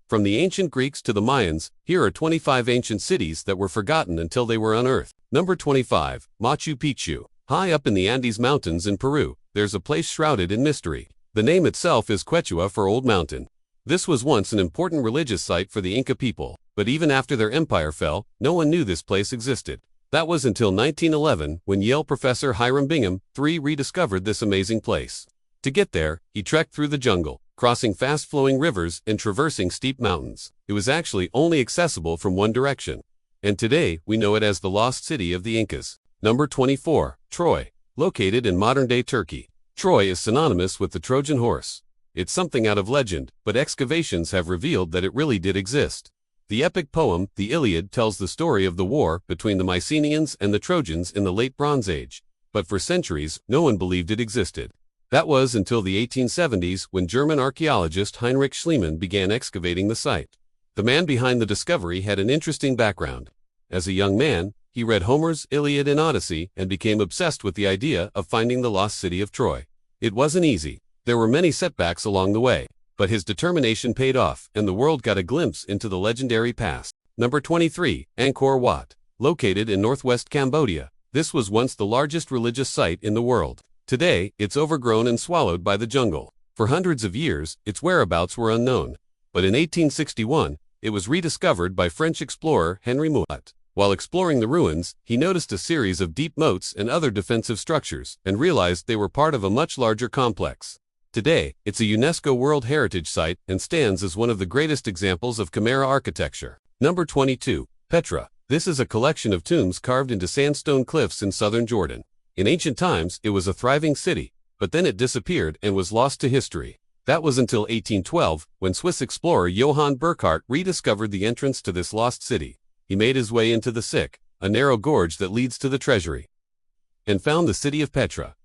From the ancient Greeks to the Mayans, here are 25 ancient cities that were forgotten until they were unearthed. Number 25, Machu Picchu. High up in the Andes Mountains in Peru, there's a place shrouded in mystery. The name itself is Quechua for Old Mountain. This was once an important religious site for the Inca people, but even after their empire fell, no one knew this place existed. That was until 1911 when Yale professor Hiram Bingham III rediscovered this amazing place. To get there, he trekked through the jungle, crossing fast-flowing rivers and traversing steep mountains. It was actually only accessible from one direction. And today, we know it as the lost city of the Incas. Number 24, Troy. Located in modern-day Turkey. Troy is synonymous with the Trojan horse. It's something out of legend, but excavations have revealed that it really did exist. The epic poem, the Iliad, tells the story of the war between the Mycenaeans and the Trojans in the Late Bronze Age. But for centuries, no one believed it existed. That was until the 1870s when German archaeologist Heinrich Schliemann began excavating the site. The man behind the discovery had an interesting background. As a young man, he read Homer's Iliad and Odyssey and became obsessed with the idea of finding the lost city of Troy. It wasn't easy. There were many setbacks along the way, but his determination paid off and the world got a glimpse into the legendary past. Number 23, Angkor Wat. Located in northwest Cambodia, this was once the largest religious site in the world. Today, it's overgrown and swallowed by the jungle. For hundreds of years, its whereabouts were unknown. But in 1861, it was rediscovered by French explorer Henri Mouat. While exploring the ruins, he noticed a series of deep moats and other defensive structures, and realized they were part of a much larger complex. Today, it's a UNESCO World Heritage Site and stands as one of the greatest examples of Khmer architecture. Number 22, Petra. This is a collection of tombs carved into sandstone cliffs in southern Jordan. In ancient times, it was a thriving city, but then it disappeared and was lost to history. That was until 1812, when Swiss explorer Johann Burckhardt rediscovered the entrance to this lost city. He made his way into the Sick, a narrow gorge that leads to the treasury, and found the city of Petra.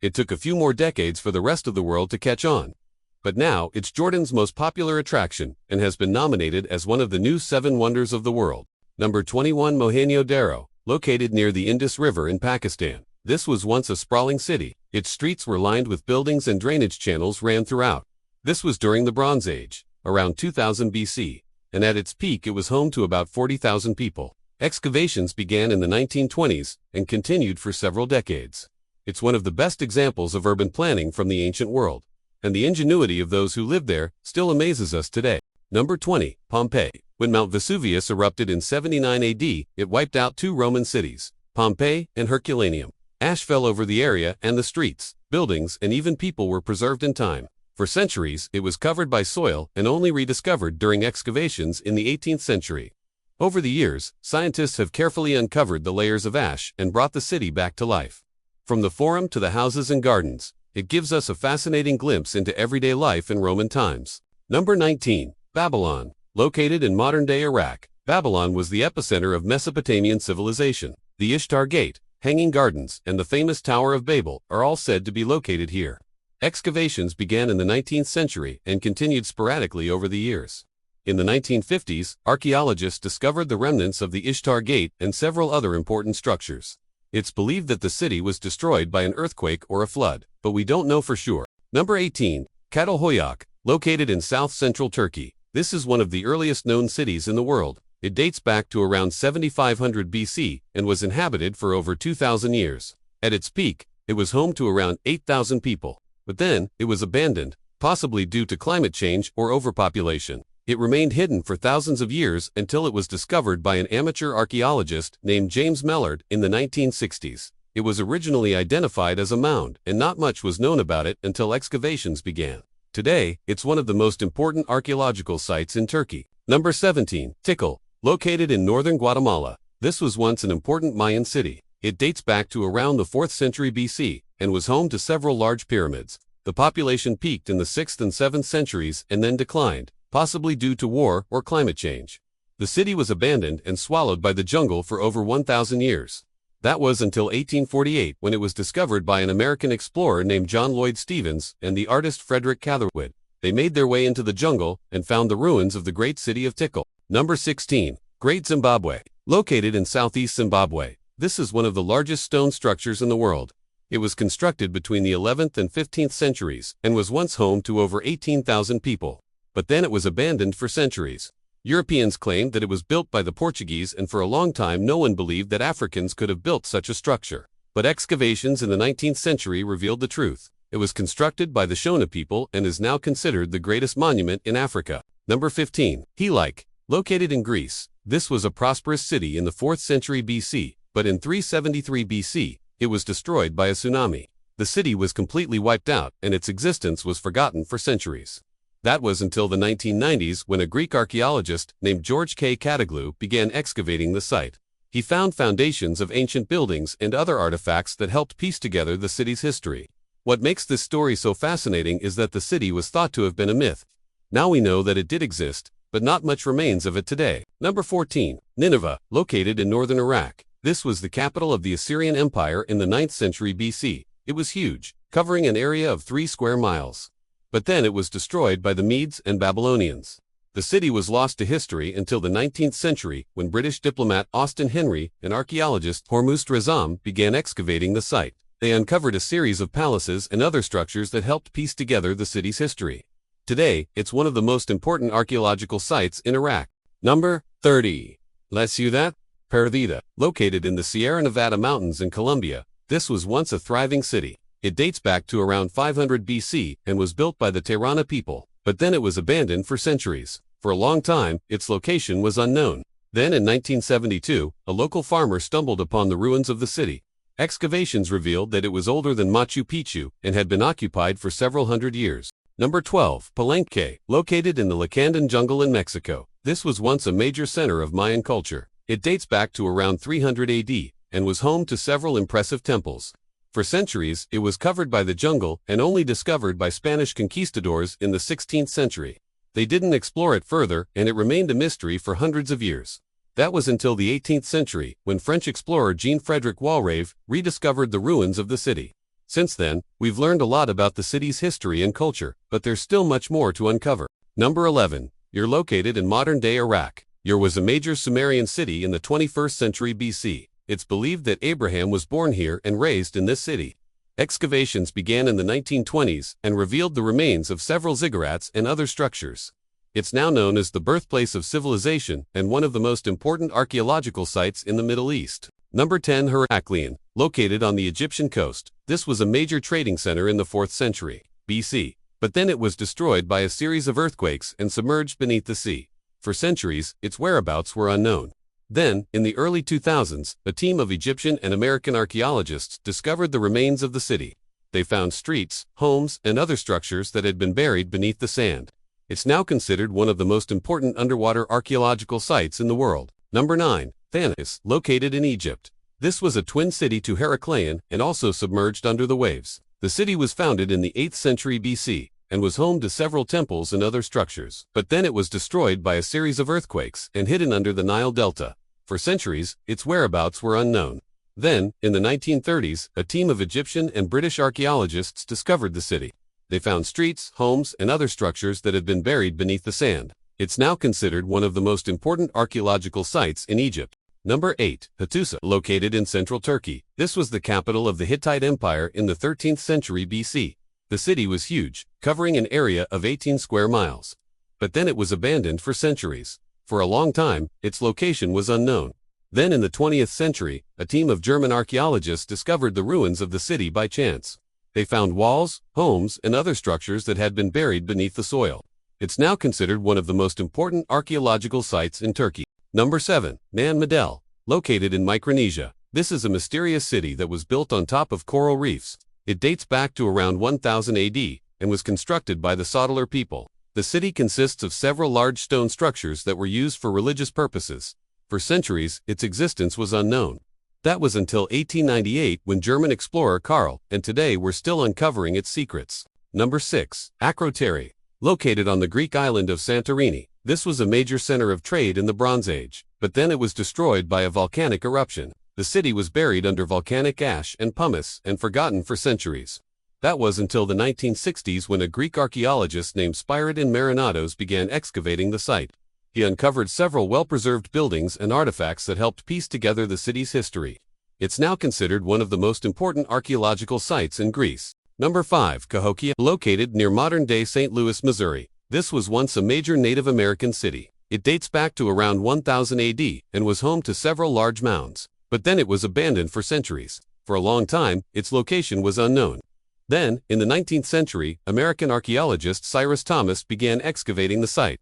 It took a few more decades for the rest of the world to catch on. But now, it's Jordan's most popular attraction, and has been nominated as one of the new 7 wonders of the world. Number 21, Mohenjo-Daro. Located near the Indus River in Pakistan. This was once a sprawling city. Its streets were lined with buildings and drainage channels ran throughout. This was during the Bronze Age, around 2000 BC, and at its peak it was home to about 40,000 people. Excavations began in the 1920s and continued for several decades. It's one of the best examples of urban planning from the ancient world, and the ingenuity of those who lived there still amazes us today. Number 20, Pompeii. When Mount Vesuvius erupted in 79 AD, it wiped out 2 Roman cities, Pompeii and Herculaneum. Ash fell over the area and the streets, buildings, and even people were preserved in time. For centuries, it was covered by soil and only rediscovered during excavations in the 18th century. Over the years, scientists have carefully uncovered the layers of ash and brought the city back to life. From the Forum to the houses and gardens, it gives us a fascinating glimpse into everyday life in Roman times. Number 19, Babylon. Located in modern-day Iraq, Babylon was the epicenter of Mesopotamian civilization. The Ishtar Gate, Hanging Gardens, and the famous Tower of Babel are all said to be located here. Excavations began in the 19th century and continued sporadically over the years. In the 1950s, archaeologists discovered the remnants of the Ishtar Gate and several other important structures. It's believed that the city was destroyed by an earthquake or a flood, but we don't know for sure. Number 18, Çatalhöyük. Located in south-central Turkey, this is one of the earliest known cities in the world. It dates back to around 7500 BC and was inhabited for over 2,000 years. At its peak, it was home to around 8,000 people. But then, it was abandoned, possibly due to climate change or overpopulation. It remained hidden for thousands of years until it was discovered by an amateur archaeologist named James Mellard in the 1960s. It was originally identified as a mound, and not much was known about it until excavations began. Today, it's one of the most important archaeological sites in Turkey. Number 17, Tikal. Located in northern Guatemala, this was once an important Mayan city. It dates back to around the 4th century BC and was home to several large pyramids. The population peaked in the 6th and 7th centuries and then declined, possibly due to war or climate change. The city was abandoned and swallowed by the jungle for over 1,000 years. That was until 1848 when it was discovered by an American explorer named John Lloyd Stevens and the artist Frederick Catherwood. They made their way into the jungle and found the ruins of the great city of Tikal. Number 16, Great Zimbabwe. Located in southeast Zimbabwe, this is one of the largest stone structures in the world. It was constructed between the 11th and 15th centuries and was once home to over 18,000 people. but then it was abandoned for centuries. Europeans claimed that it was built by the Portuguese, and for a long time no one believed that Africans could have built such a structure. But excavations in the 19th century revealed the truth. It was constructed by the Shona people and is now considered the greatest monument in Africa. Number 15. Helike. Located in Greece. This was a prosperous city in the 4th century BC, but in 373 BC, it was destroyed by a tsunami. The city was completely wiped out, and its existence was forgotten for centuries. That was until the 1990s when a Greek archaeologist named George K. Kataglou began excavating the site. He found foundations of ancient buildings and other artifacts that helped piece together the city's history. What makes this story so fascinating is that the city was thought to have been a myth. Now we know that it did exist, but not much remains of it today. Number 14. Nineveh, located in northern Iraq. This was the capital of the Assyrian Empire in the 9th century BC. It was huge, covering an area of 3 square miles. But then it was destroyed by the Medes and Babylonians. The city was lost to history until the 19th century when British diplomat Austen Henry and archaeologist Hormuzd Razam began excavating the site. They uncovered a series of palaces and other structures that helped piece together the city's history. Today, it's one of the most important archaeological sites in Iraq. Number 30. La Ciudad Perdida, located in the Sierra Nevada mountains in Colombia. This was once a thriving city. It dates back to around 500 BC and was built by the Terrana people, but then it was abandoned for centuries. For a long time, its location was unknown. Then in 1972, a local farmer stumbled upon the ruins of the city. Excavations revealed that it was older than Machu Picchu and had been occupied for several hundred years. Number 12. Palenque, located in the Lacandon jungle in Mexico. This was once a major center of Mayan culture. It dates back to around 300 AD and was home to several impressive temples. For centuries, it was covered by the jungle and only discovered by Spanish conquistadors in the 16th century. They didn't explore it further, and it remained a mystery for hundreds of years. That was until the 18th century, when French explorer Jean-Frédéric Walrave rediscovered the ruins of the city. Since then, we've learned a lot about the city's history and culture, but there's still much more to uncover. Number 11. Ur, located in modern-day Iraq. Ur was a major Sumerian city in the 21st century BC. It's believed that Abraham was born here and raised in this city. Excavations began in the 1920s and revealed the remains of several ziggurats and other structures. It's now known as the birthplace of civilization and one of the most important archaeological sites in the Middle East. Number 10. Heraklion, located on the Egyptian coast. This was a major trading center in the 4th century BC, but then it was destroyed by a series of earthquakes and submerged beneath the sea. For centuries, its whereabouts were unknown. Then, in the early 2000s, a team of Egyptian and American archaeologists discovered the remains of the city. They found streets, homes, and other structures that had been buried beneath the sand. It's now considered one of the most important underwater archaeological sites in the world. Number 9. Thanis, located in Egypt. This was a twin city to Heraklion and also submerged under the waves. The city was founded in the 8th century BC and was home to several temples and other structures. But then it was destroyed by a series of earthquakes and hidden under the Nile Delta. For centuries, its whereabouts were unknown. Then, in the 1930s, a team of Egyptian and British archaeologists discovered the city. They found streets, homes, and other structures that had been buried beneath the sand. It's now considered one of the most important archaeological sites in Egypt. Number 8. Hattusa, located in central Turkey. This was the capital of the Hittite Empire in the 13th century BC. The city was huge, covering an area of 18 square miles. But then it was abandoned for centuries. For a long time, its location was unknown. Then in the 20th century, a team of German archaeologists discovered the ruins of the city by chance. They found walls, homes, and other structures that had been buried beneath the soil. It's now considered one of the most important archaeological sites in Turkey. Number 7. Nan Madol, located in Micronesia. This is a mysterious city that was built on top of coral reefs. It dates back to around 1000 AD and was constructed by the Sotalar people. The city consists of several large stone structures that were used for religious purposes. For centuries, its existence was unknown. That was until 1898 when German explorer Karl, and today we're still uncovering its secrets. Number 6. Akrotiri, located on the Greek island of Santorini. This was a major center of trade in the Bronze Age, but then it was destroyed by a volcanic eruption. The city was buried under volcanic ash and pumice and forgotten for centuries. That was until the 1960s when a Greek archaeologist named Spiridon Marinatos began excavating the site. He uncovered several well-preserved buildings and artifacts that helped piece together the city's history. It's now considered one of the most important archaeological sites in Greece. Number 5. Cahokia, located near modern-day St. Louis, Missouri. This was once a major Native American city. It dates back to around 1000 AD and was home to several large mounds. But then it was abandoned for centuries. For a long time, its location was unknown. Then, in the 19th century, American archaeologist Cyrus Thomas began excavating the site.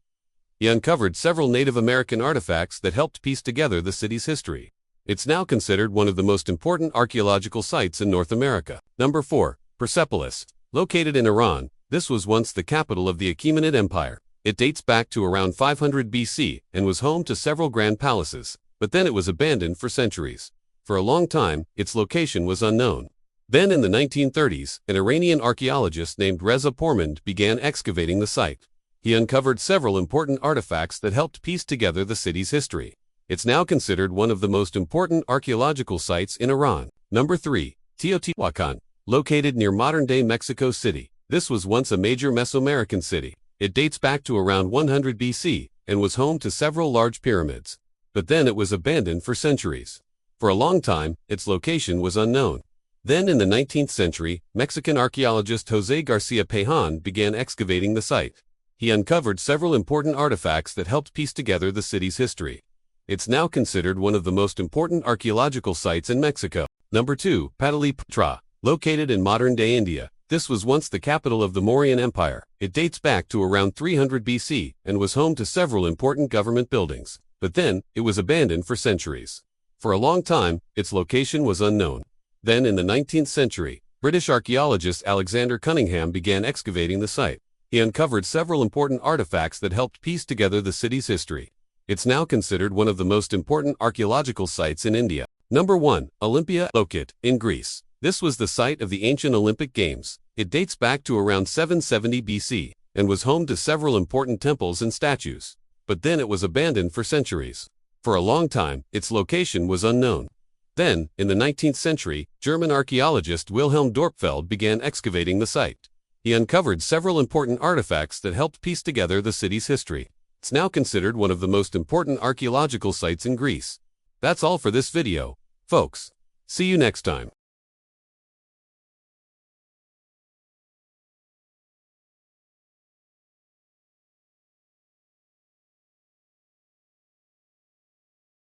He uncovered several Native American artifacts that helped piece together the city's history. It's now considered one of the most important archaeological sites in North America. Number 4. Persepolis. Located in Iran, this was once the capital of the Achaemenid Empire. It dates back to around 500 BC and was home to several grand palaces, but then it was abandoned for centuries. For a long time, its location was unknown. Then in the 1930s, an Iranian archaeologist named Reza Pormand began excavating the site. He uncovered several important artifacts that helped piece together the city's history. It's now considered one of the most important archaeological sites in Iran. Number 3. Teotihuacan. Located near modern-day Mexico City, this was once a major Mesoamerican city. It dates back to around 100 BC and was home to several large pyramids. But then it was abandoned for centuries. For a long time, its location was unknown. Then in the 19th century, Mexican archaeologist José García Pajon began excavating the site. He uncovered several important artifacts that helped piece together the city's history. It's now considered one of the most important archaeological sites in Mexico. Number 2. Pataliputra. Located in modern-day India, this was once the capital of the Mauryan Empire. It dates back to around 300 BC and was home to several important government buildings. But then, it was abandoned for centuries. For a long time, its location was unknown. Then in the 19th century, British archaeologist Alexander Cunningham began excavating the site. He uncovered several important artifacts that helped piece together the city's history. It's now considered one of the most important archaeological sites in India. Number 1. Olympia Lokit, in Greece. This was the site of the ancient Olympic Games. It dates back to around 770 BC and was home to several important temples and statues. But then it was abandoned for centuries. For a long time, its location was unknown. Then, in the 19th century, German archaeologist Wilhelm Dorpfeld began excavating the site. He uncovered several important artifacts that helped piece together the city's history. It's now considered one of the most important archaeological sites in Greece. That's all for this video, folks. See you next time.